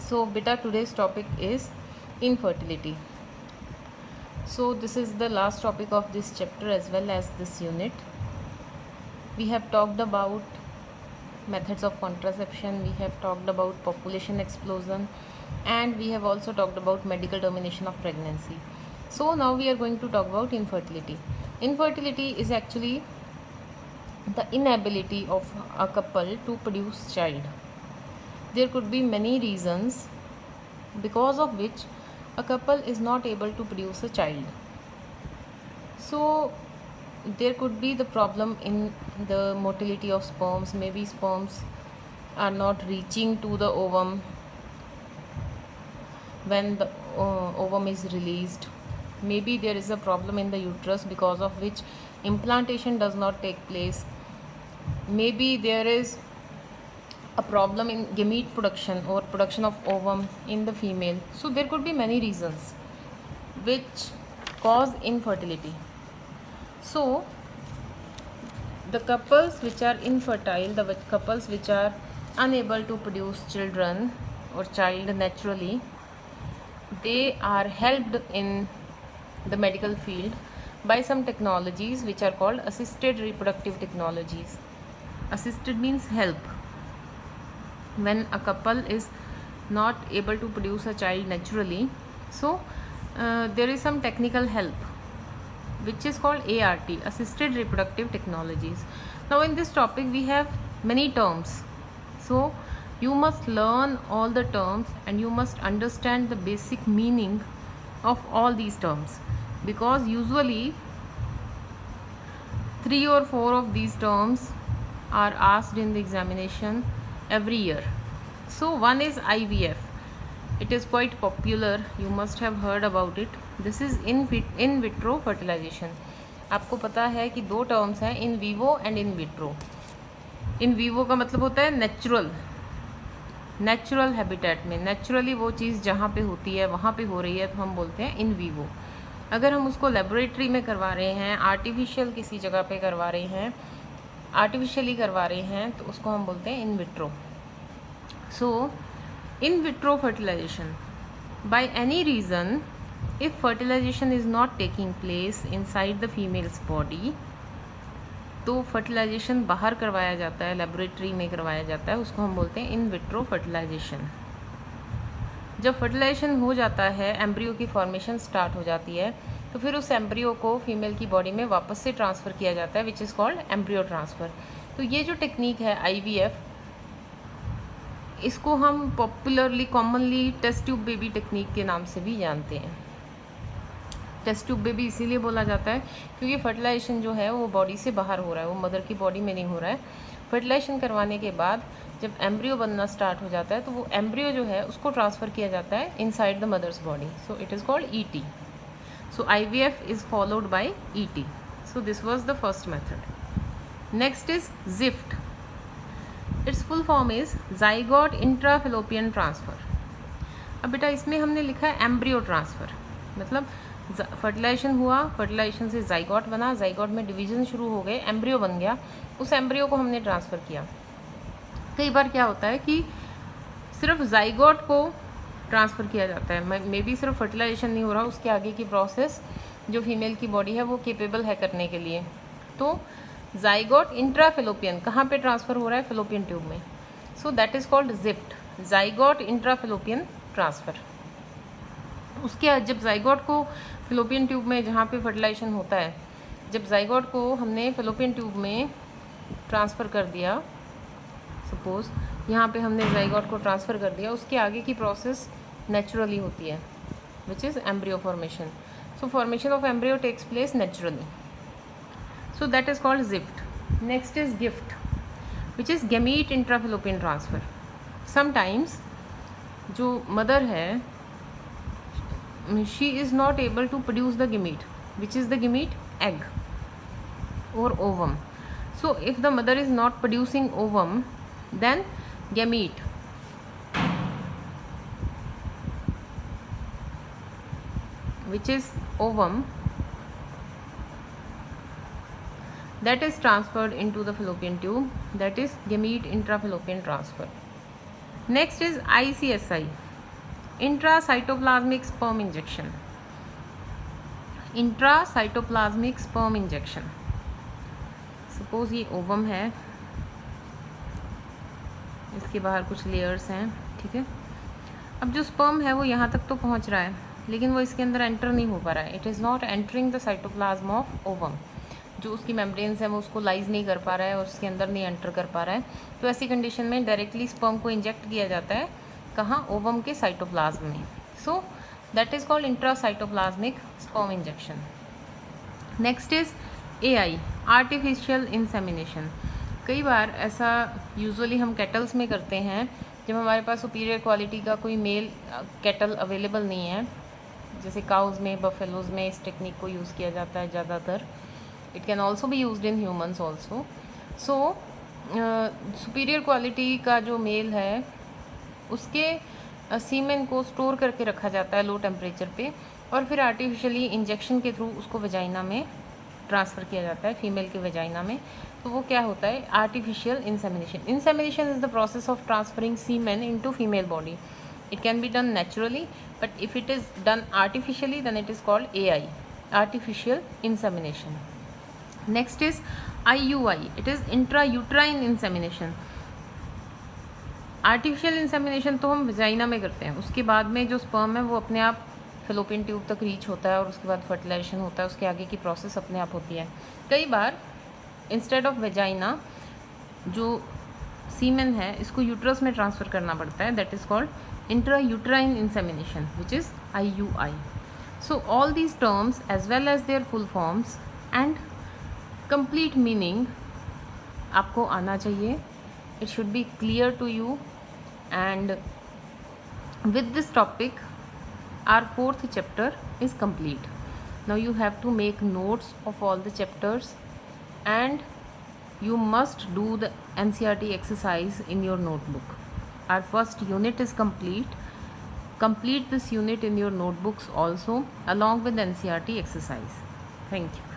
So beta, today's topic is infertility. So this is the last topic of this chapter as well as this unit. We have talked about methods of contraception, we have talked about population explosion, and we have also talked about medical termination of pregnancy. So now we are going to talk about infertility. Infertility is actually the inability of a couple to produce child. There could be many reasons because of which a couple is not able to produce a child. So there could be the problem in the motility of sperms. Maybe sperms are not reaching to the ovum when the ovum is released. Maybe there is a problem in the uterus because of which implantation does not take place. Maybe there is a problem in gamete production or production of ovum in the female. So there could be many reasons which cause infertility. So the couples which are infertile, the couples which are unable to produce children or child naturally, they are helped in the medical field by some technologies which are called assisted reproductive technologies. Assisted means help. When a couple is not able to produce a child naturally, so there is some technical help which is called ART, assisted reproductive technologies. Now in this topic we have many terms, so you must learn all the terms and you must understand the basic meaning of all these terms, because usually 3 or 4 of these terms are asked in the examination every year. So one is IVF. It is quite popular, you must have heard about it. This is in vitro fertilization. आपको पता है कि दो terms हैं, in vivo and in vitro. In vivo का मतलब होता है नेचुरल हैबिटेट में, नेचुरली वो चीज़ जहाँ पे होती है वहाँ पे हो रही है तो हम बोलते हैं इन विवो. अगर हम उसको लेबोरेटरी में करवा रहे हैं, आर्टिफिशियल किसी जगह पे करवा रहे हैं, आर्टिफिशियली करवा रहे हैं, तो उसको हम बोलते हैं in vitro. So in vitro fertilization, by any reason, if fertilization is not taking place inside the female's body, तो फर्टिलाइजेशन बाहर करवाया जाता है, लेबोरेटरी में करवाया जाता है, उसको हम बोलते हैं इन विट्रो फर्टिलाइजेशन. जब फर्टिलाइजेशन हो जाता है, एम्ब्रियो की फॉर्मेशन स्टार्ट हो जाती है, तो फिर उस एम्ब्रियो को फीमेल की बॉडी में वापस से ट्रांसफ़र किया जाता है, which is called embryo transfer. तो ये जो टेक्निक है IVF, इसको हम popularly commonly test tube baby technique के नाम से भी जानते हैं. टेस्ट ट्यूब बेबी इसीलिए बोला जाता है क्योंकि फर्टिलाइजेशन जो है वो बॉडी से बाहर हो रहा है, वो मदर की बॉडी में नहीं हो रहा है. फर्टिलाइजेशन करवाने के बाद जब एम्ब्रियो बनना स्टार्ट हो जाता है तो वो एम्ब्रियो जो है उसको ट्रांसफ़र किया जाता है inside the mother's body. So it is called ET. So IVF is followed by ET. So this was the first method. Next is ZIFT. It's full form is zygote intrafallopian transfer. अब बेटा इसमें हमने लिखा है embryo transfer, मतलब fertilization हुआ, fertilization से zygote बना, ज़ाइगोट में डिवीजन शुरू हो गए, एम्ब्रियो बन गया, उस एम्ब्रियो को हमने ट्रांसफ़र किया. कई बार क्या होता है कि सिर्फ ज़ाइगोट को ट्रांसफ़र किया जाता है, मे बी सिर्फ फर्टिलाइजेशन नहीं हो रहा, उसके आगे की प्रोसेस जो फीमेल की बॉडी है वो केपेबल है करने के लिए. तो ज़ाइगोट इंट्राफेलोपियन कहाँ पे ट्रांसफ़र हो रहा है? फेलोपियन ट्यूब में. So that is called ZIFT, zygote intrafallopian transfer. उसके जब ज़ाइगोट को फेलोपियन ट्यूब में जहाँ पे फर्टिलाइजेशन होता है, जब ज़ाइगोट को हमने फेलोपियन ट्यूब में ट्रांसफ़र कर दिया, सपोज़ यहाँ पे हमने ज़ाइगोट को ट्रांसफ़र कर दिया, उसके आगे की प्रोसेस नेचुरली होती है, which is embryo formation. So formation of embryo takes place naturally. So that is called ZIFT. Next is GIFT, which is gamete intrafallopian transfer. Sometimes जो mother है, she is not able to produce the gamete, which is the gamete egg or ovum. So if the mother is not producing ovum, then gamete, which is ovum, that is transferred into the fallopian tube, that is gamete intrafallopian transfer. Next is ICSI. Intracytoplasmic sperm injection, intracytoplasmic sperm injection. Suppose ये ovum है, इसके बाहर कुछ layers हैं, ठीक है। अब जो स्पर्म है वो यहाँ तक तो पहुँच रहा है, लेकिन वो इसके अंदर एंटर नहीं हो पा रहा है। It is not entering the cytoplasm of ovum. जो उसकी मेम्ब्रेन्स है वो उसको लाइज नहीं कर पा रहा है और उसके अंदर नहीं एंटर कर पा रहा है। तो ऐसी कंडीशन में डायरेक्टली स्पर्म को इंजेक्ट किया जाता है, कहाँ, ओवम के साइटोप्लाज्म में। So that is called intracytoplasmic sperm injection. Next is AI, artificial insemination. कई बार ऐसा यूजुअली हम कैटल्स में करते हैं, जब हमारे पास सुपीरियर क्वालिटी का कोई मेल कैटल अवेलेबल नहीं है, जैसे काउज में, बफेलोज में इस टेक्निक को यूज़ किया जाता है ज़्यादातर। It can also be used in humans also. So superior quality का जो मेल है उसके सीमेन को स्टोर करके रखा जाता है लो टेम्परेचर पे, और फिर आर्टिफिशियली इंजेक्शन के थ्रू उसको वेजाइना में ट्रांसफ़र किया जाता है, फीमेल के वेजाइना में। तो वो क्या होता है, artificial insemination. Insemination is the process of transferring semen into female body. It can be done naturally, but if it is done artificially, then it is called AI, artificial insemination. Next is IUI, it is intrauterine insemination. Artificial insemination तो हम vagina में करते हैं, उसके बाद में जो sperm है वो अपने आप फेलोपियन ट्यूब तक रीच होता है और उसके बाद फर्टिलाइजेशन होता है, उसके आगे की प्रोसेस अपने आप होती है। कई बार इंस्टेड ऑफ वेजाइना जो सीमेन है इसको यूट्रस में ट्रांसफ़र करना पड़ता है, that is called intrauterine insemination, which is IUI. So all these terms as well as their full forms and complete meaning आपको आना चाहिए. It should be clear to you, and with this topic our 4th chapter is complete. Now you have to make notes of all the chapters and you must do the NCERT exercise in your notebook. Our first unit is complete. Complete this unit in your notebooks also along with NCERT exercise. Thank you.